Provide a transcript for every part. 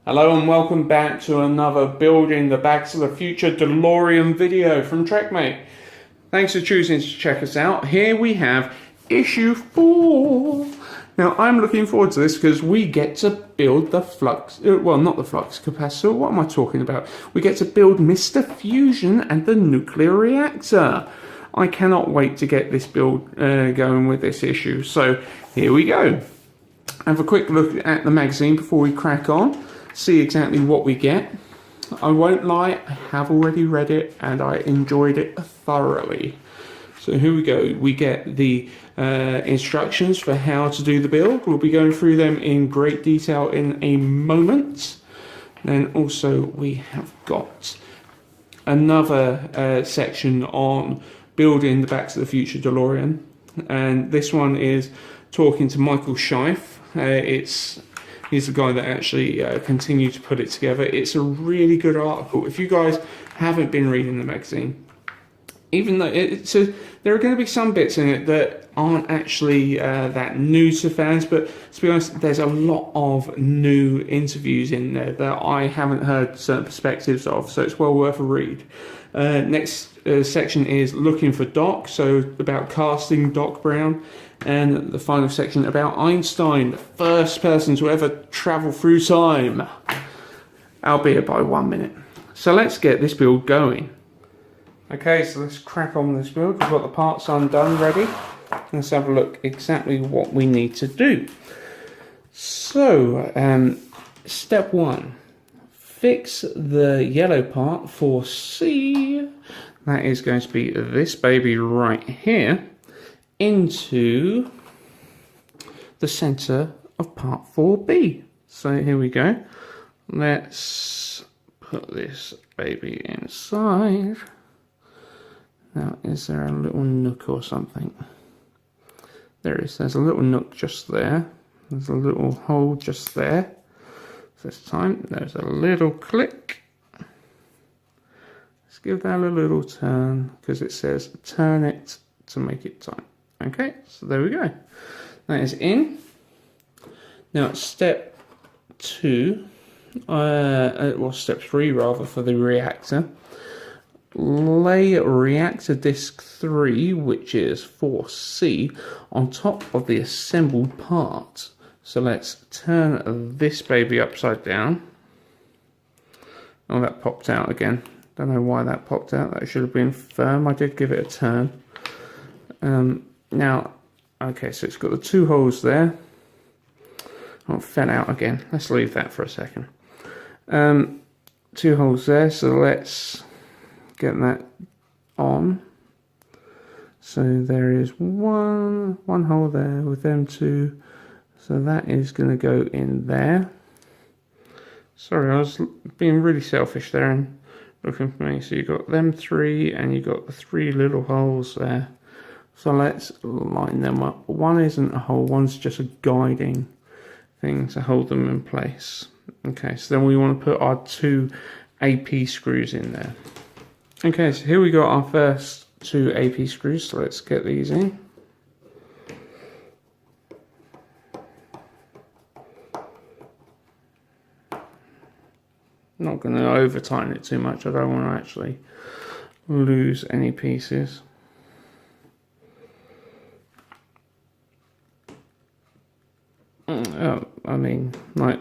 Hello and welcome back to another Building the Back to the Future DeLorean video from TrekMate. Thanks for choosing to check us out. Here we have issue 4. Now I'm looking forward to this because we get to build the flux, well not the flux capacitor, what am I talking about? We get to build Mr. Fusion and the nuclear reactor. I cannot wait to get this build going with this issue. So here we go. Have a quick look at the magazine before we crack on. See exactly what we get. I won't lie, I have already read it and I enjoyed it thoroughly. So here we go. We get the instructions for how to do the build. We'll be going through them in great detail in a moment. Then also we have got another section on building the Back to the Future DeLorean. And this one is talking to Michael Scheif. He's the guy that actually continued to put it together. It's a really good article. If you guys haven't been reading the magazine, even though there are going to be some bits in it that aren't actually that new to fans, but to be honest, there's a lot of new interviews in there that I haven't heard certain perspectives of, so it's well worth a read. Next section is looking for Doc, so about casting Doc Brown. And the final section about Einstein, the first person to ever travel through time, albeit by 1 minute. So let's get this build going. Okay, so let's crack on with this build. We've got the parts undone ready. Let's have a look exactly what we need to do. So, step 1, fix the yellow part for C. That is going to be this baby right here, into the center of part 4B. So here we go. Let's put this baby inside. Now, is there a little nook or something? There is. There's a little nook just there. There's a little hole just there. This time, there's a little click. Let's give that a little turn because it says turn it to make it time. Okay, so there we go. That is in. Now step 2, well step 3 rather, for the reactor. Lay reactor disk 3, which is 4C, on top of the assembled part. So let's turn this baby upside down. Oh, that popped out again. Don't know why that popped out. That should have been firm. I did give it a turn. Now, okay, so it's got the 2 holes there. Oh, it fell out again. Let's leave that for a second. 2 holes there, so let's get that on. So there is one hole there with them 2. So that is going to go in there. Sorry, I was being really selfish there and looking for me. So you got them 3 and you got the 3 little holes there. So let's line them up. One isn't a hole, one's just a guiding thing to hold them in place. Okay, so then we want to put our 2 AP screws in there. Okay, so here we got our first 2 AP screws, so let's get these in. Not going to over tighten it too much, I don't want to actually lose any pieces. I mean, like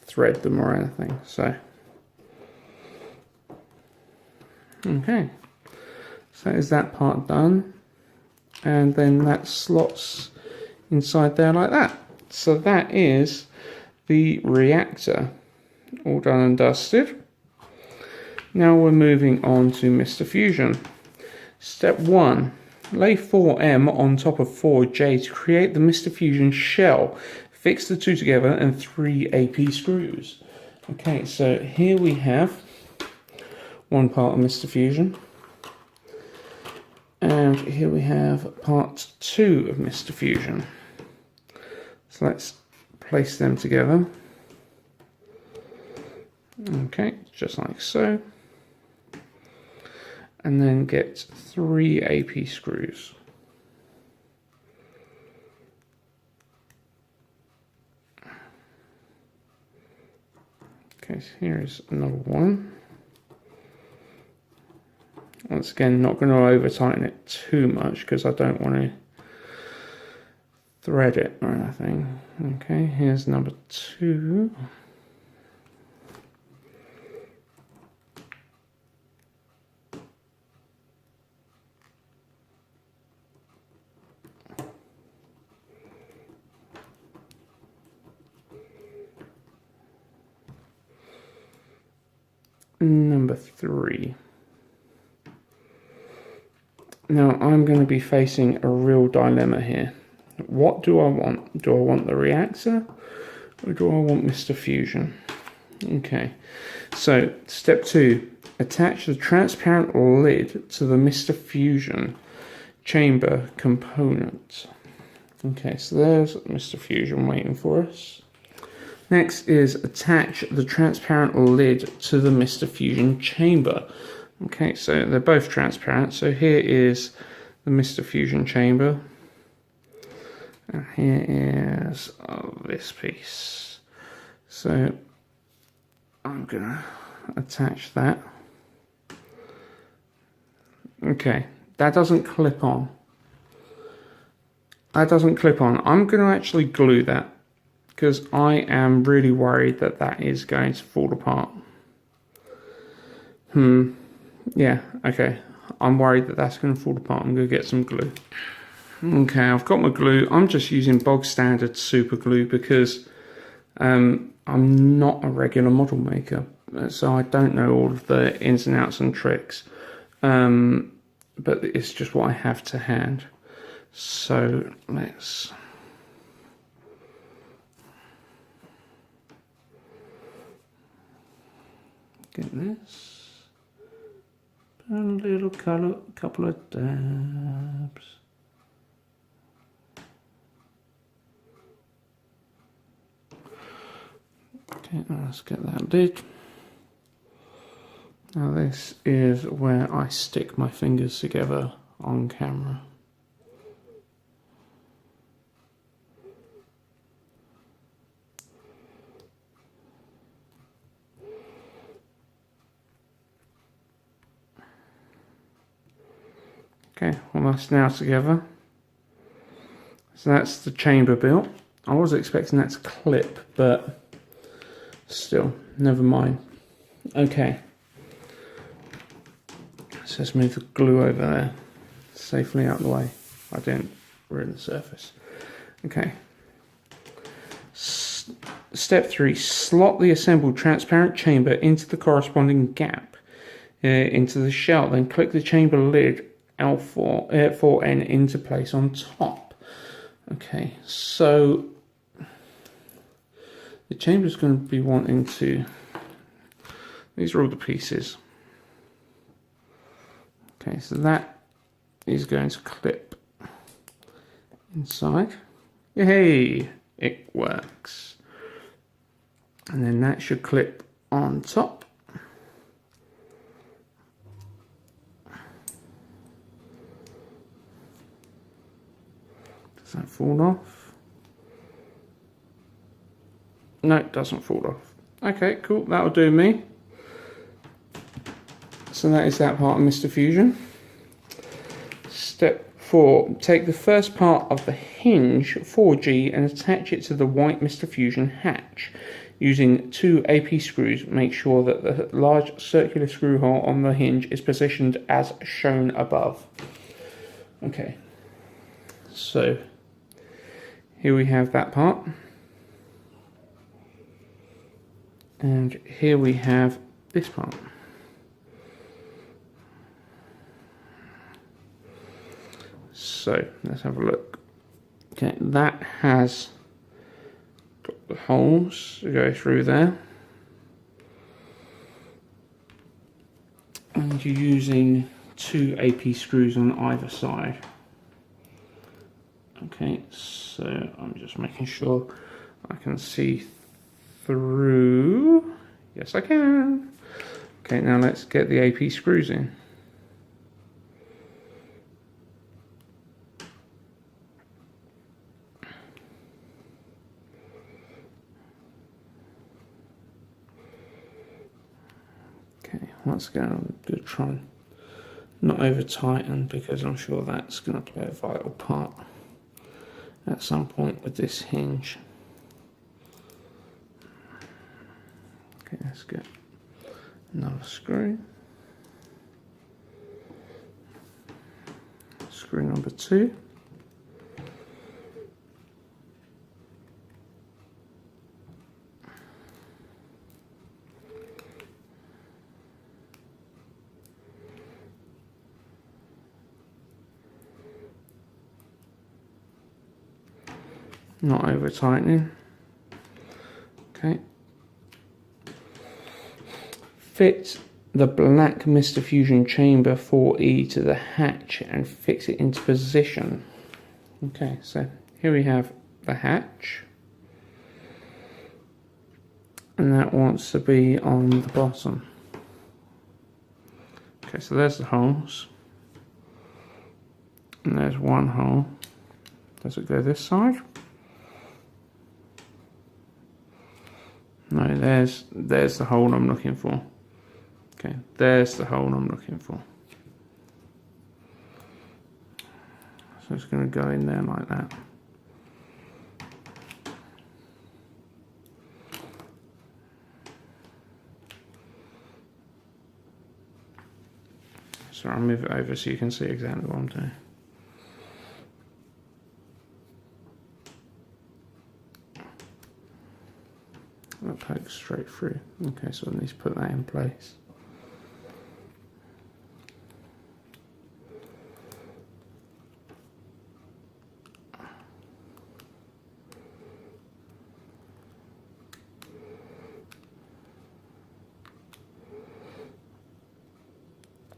thread them or anything, so. Okay, so is that part done? And then that slots inside there like that. So that is the reactor, all done and dusted. Now we're moving on to Mr. Fusion. Step 1. Lay 4M on top of 4J to create the Mr. Fusion shell. Fix the 2 together and 3 AP screws. Okay, so here we have one part of Mr. Fusion. And here we have part 2 of Mr. Fusion. So let's place them together. Okay, just like so. And then get 3 AP screws. Okay, so here is another one. Once again, not going to over tighten it too much because I don't want to thread it or anything. Okay, here's number 2. Number 3. Now I'm going to be facing a real dilemma here. What do I want? Do I want the reactor or do I want Mr. Fusion? Okay, so step 2, attach the transparent lid to the Mr. Fusion chamber component. Okay, so there's Mr. Fusion waiting for us. Next is attach the transparent lid to the Mr. Fusion chamber. Okay, so they're both transparent. So here is the Mr. Fusion chamber. And here is this piece. So I'm going to attach that. Okay, that doesn't clip on. That doesn't clip on. I'm going to actually glue that because I am really worried that that is going to fall apart. Yeah, okay. I'm worried that that's going to fall apart. I'm going to get some glue. Okay, I've got my glue. I'm just using bog standard super glue because I'm not a regular model maker. So I don't know all of the ins and outs and tricks. But it's just what I have to hand. So let's get this. Put a little colour, couple of dabs. Okay, let's get that lid. Now this is where I stick my fingers together on camera. Okay, well that's now together. So that's the chamber built. I was expecting that to clip, but still, never mind. Okay. So let's move the glue over there, safely out of the way. I didn't ruin the surface. Okay. Step 3, slot the assembled transparent chamber into the corresponding gap into the shell. Then click the chamber lid L4N into place on top. Okay, so the chamber is going to be wanting to, these are all the pieces. Okay, so that is going to clip inside. Yay, it works. And then that should clip on top. Does that fall off? No, it doesn't fall off. Okay, cool, that'll do me. So that is that part of Mr. Fusion. Step 4, take the first part of the hinge 4G and attach it to the white Mr. Fusion hatch. Using 2 AP screws, make sure that the large circular screw hole on the hinge is positioned as shown above. Okay, so here we have that part. And here we have this part. So let's have a look. Okay, that has got the holes to go through there. And you're using 2 AP screws on either side. Okay, so I'm just making sure I can see through. Yes, I can. Okay, now let's get the AP screws in. once again, I'm going to try and not over tighten, because I'm sure that's going to play a vital part at some point with this hinge. Okay, let's get another screw. Screw number 2. Not over tightening. Okay. Fit the black mist diffusion chamber 4E to the hatch and fix it into position. Okay, so here we have the hatch, and that wants to be on the bottom. Okay, so there's the holes, and there's one hole. Does it go this side? No, there's the hole I'm looking for. Okay, there's the hole I'm looking for. So it's going to go in there like that. So I'll move it over so you can see exactly what I'm doing. That pokes straight through. Okay, so I need to put that in place.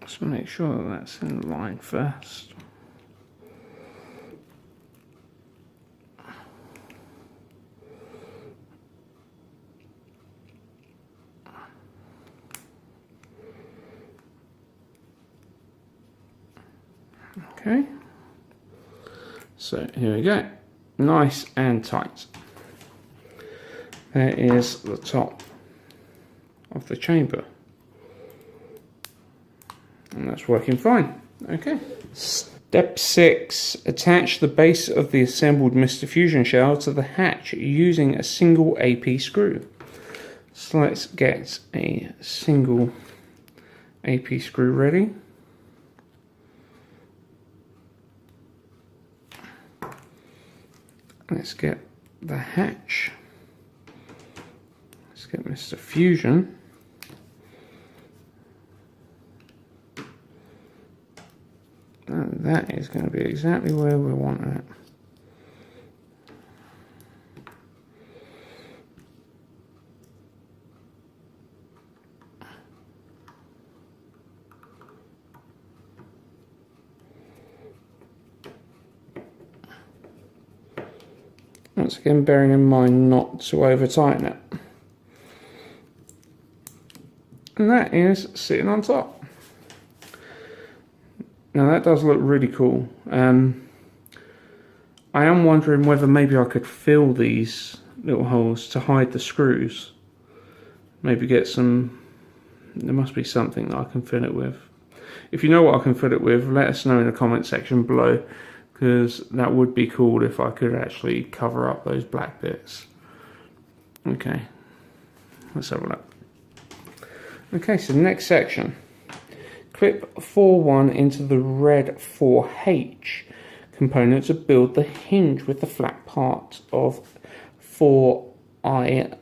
Just make sure that that's in line first. Okay, so here we go, nice and tight. There is the top of the chamber, and that's working fine. Okay. Step 6, attach the base of the assembled mist diffusion shell to the hatch using a single AP screw. So let's get a single AP screw ready. Let's get the hatch. Let's get Mr. Fusion. And that is going to be exactly where we want it. Once again, bearing in mind not to over tighten it. And that is sitting on top. Now that does look really cool. I am wondering whether maybe I could fill these little holes to hide the screws. Maybe get some, there must be something that I can fill it with. If you know what I can fill it with, let us know in the comment section below, because that would be cool if I could actually cover up those black bits. Okay, let's have a look. Okay, so the next section. Clip 4-1 into the red 4H component to build the hinge with the flat part of 4I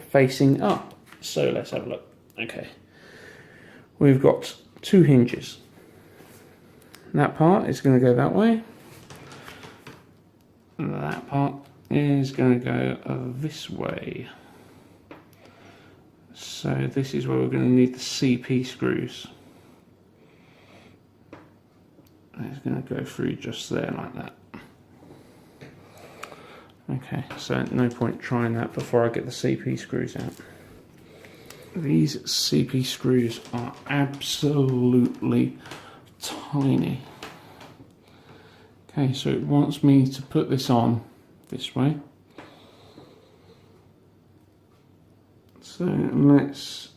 facing up. So let's have a look. Okay, we've got 2 hinges. That part is going to go that way. And that part is going to go this way. So this is where we're going to need the CP screws. It's going to go through just there like that. Okay, so no point trying that before I get the CP screws out. These CP screws are absolutely tiny. Okay, so it wants me to put this on this way. So let's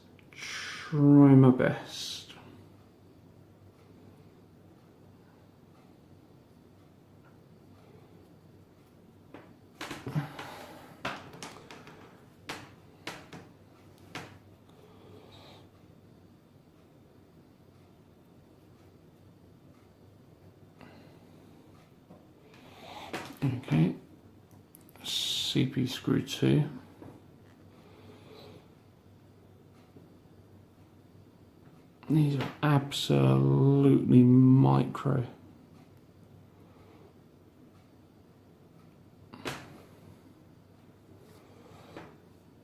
try my best. Okay, CP screw 2. These are absolutely micro.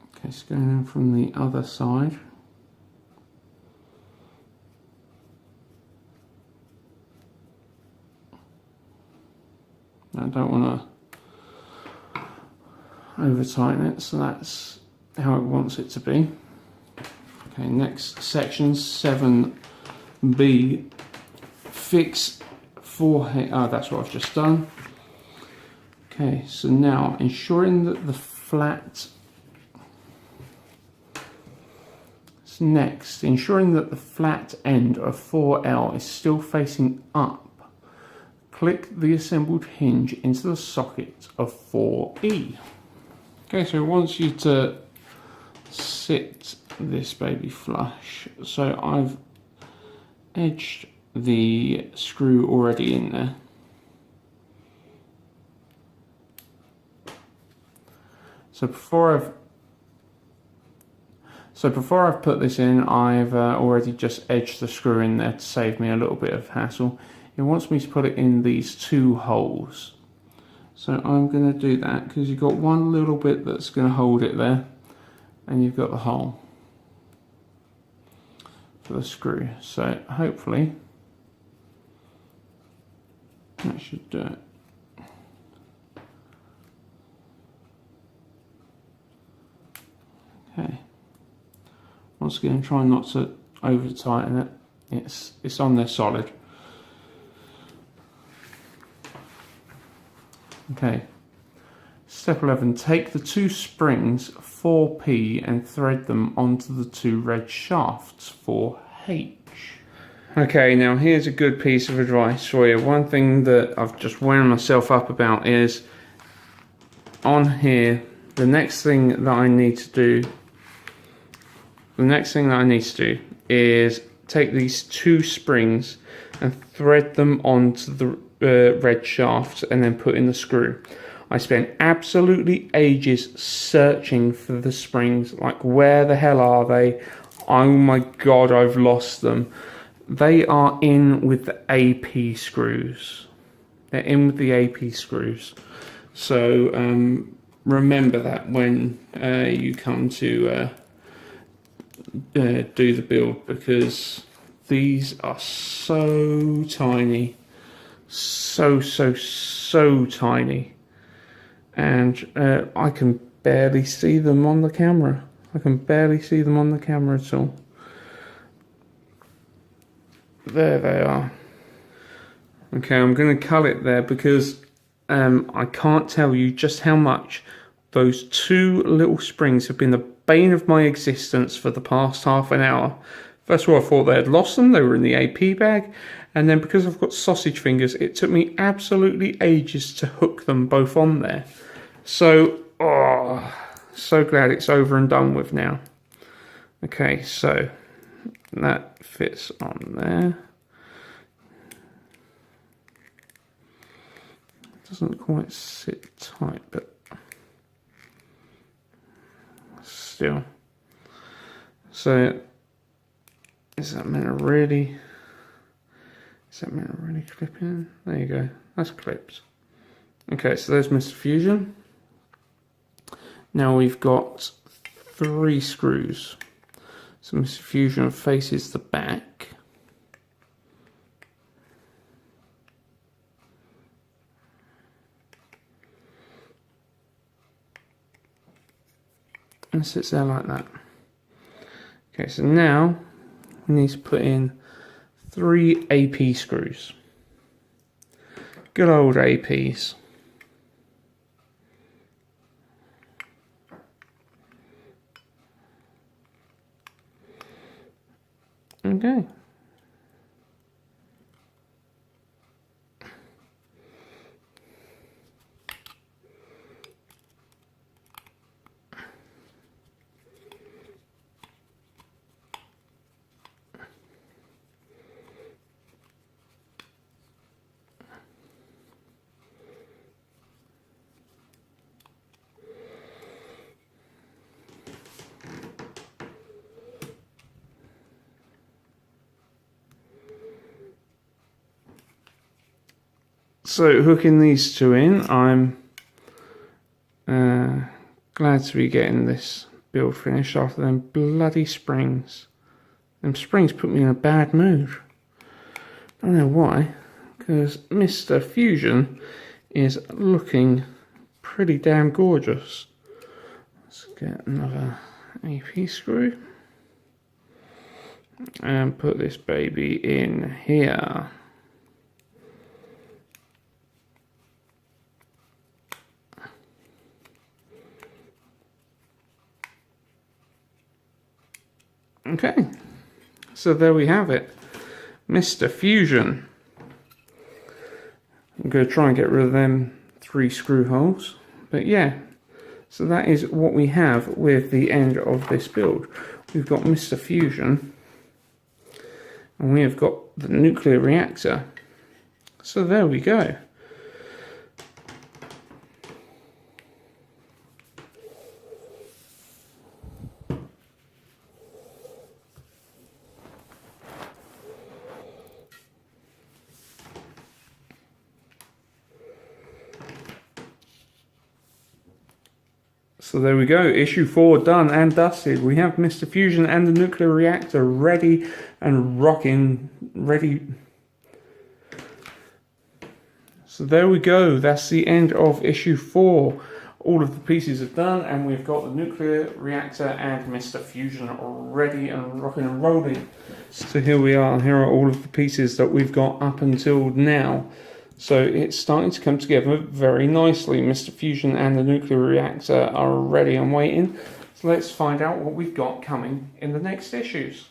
Okay, it's going in from the other side. I don't want to over tighten it, so that's how it wants it to be. Okay, next section 7B, fix forehead. Oh, that's what I've just done. Okay, so now ensuring that the flat. So next, ensuring that the flat end of 4L is still facing up. Click the assembled hinge into the socket of 4E. Okay, so it wants you to sit this baby flush. So I've edged the screw already in there. So before I've put this in, I've already just edged the screw in there to save me a little bit of hassle. It wants me to put it in these 2 holes. So I'm going to do that because you've got one little bit that's going to hold it there, and you've got the hole for the screw. So hopefully that should do it. Okay. Once again, try not to over tighten it. It's on there solid. Okay. Step 11. Take the 2 springs 4P and thread them onto the 2 red shafts 4H. Okay, now here's a good piece of advice for you. One thing that I've just wound myself up about is on here, the next thing that I need to do is take these 2 springs and thread them onto the red shaft and then put in the screw. I spent absolutely ages searching for the springs, like where the hell are they? Oh my god, I've lost them. They are in with the AP screws. They're in with the AP screws. So remember that when you come to do the build, because these are so tiny, so tiny, and I can barely see them on the camera. At all. There they are. Okay, I'm going to cull it there because I can't tell you just how much those 2 little springs have been the bane of my existence for the past half an hour. First of all, I thought they had lost them. They were in the AP bag. And then because I've got sausage fingers, it took me absolutely ages to hook them both on there. So, so glad it's over and done with now. Okay, so that fits on there. It doesn't quite sit tight, but still. So, is that meant to really clip in? There you go. That's clipped. Okay, so there's Mr. Fusion. Now we've got 3 screws. So Mr. Fusion faces the back. And sits there like that. Okay, so now we need to put in 3 AP screws. Good old APs. Okay. So hooking these two in, I'm glad to be getting this build finished after them bloody springs. Them springs put me in a bad mood. I don't know why, because Mr. Fusion is looking pretty damn gorgeous. Let's get another AP screw and put this baby in here. Okay, so there we have it, Mr. Fusion. I'm going to try and get rid of them 3 screw holes, but yeah, so that is what we have with the end of this build. We've got Mr. Fusion, and we have got the nuclear reactor, so there we go. So there we go, issue 4 done and dusted. We have Mr. Fusion and the nuclear reactor ready and rocking, ready. So there we go, that's the end of issue 4. All of the pieces are done and we've got the nuclear reactor and Mr. Fusion ready and rocking and rolling. So here we are, here are all of the pieces that we've got up until now. So it's starting to come together very nicely. Mr. Fusion and the nuclear reactor are ready and waiting. So let's find out what we've got coming in the next issues.